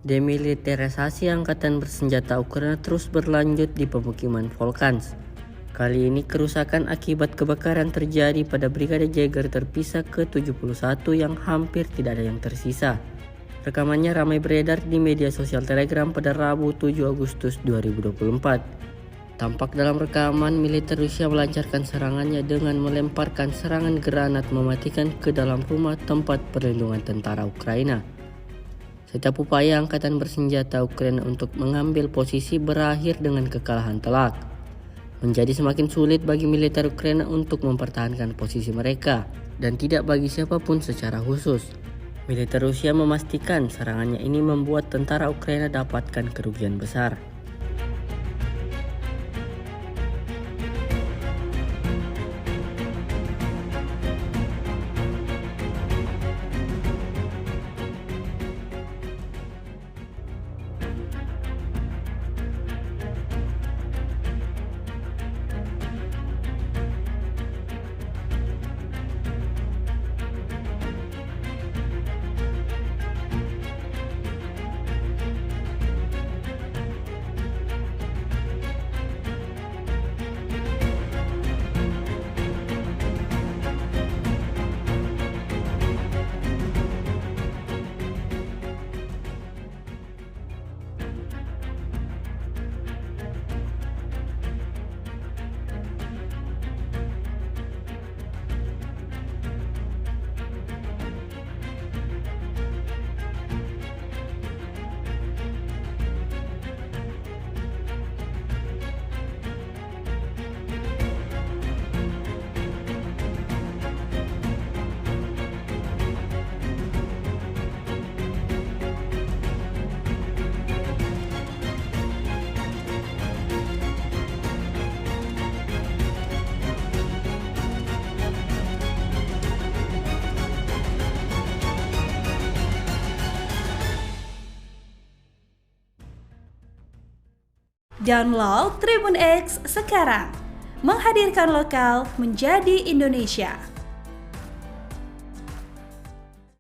Demilitarisasi angkatan bersenjata Ukraina terus berlanjut di pemukiman Volchansk. Kali ini kerusakan akibat kebakaran terjadi pada Brigade Jaeger terpisah ke-71 yang hampir tidak ada yang tersisa. Rekamannya ramai beredar di media sosial Telegram pada Rabu 7 Agustus 2024. Tampak dalam rekaman militer Rusia melancarkan serangannya dengan melemparkan serangan granat mematikan ke dalam rumah tempat perlindungan tentara Ukraina. Setiap upaya angkatan bersenjata Ukraina untuk mengambil posisi berakhir dengan kekalahan telak. Menjadi semakin sulit bagi militer Ukraina untuk mempertahankan posisi mereka, dan tidak bagi siapapun secara khusus. Militer Rusia memastikan serangannya ini membuat tentara Ukraina dapatkan kerugian besar. Download Tribun X sekarang, menghadirkan lokal menjadi Indonesia.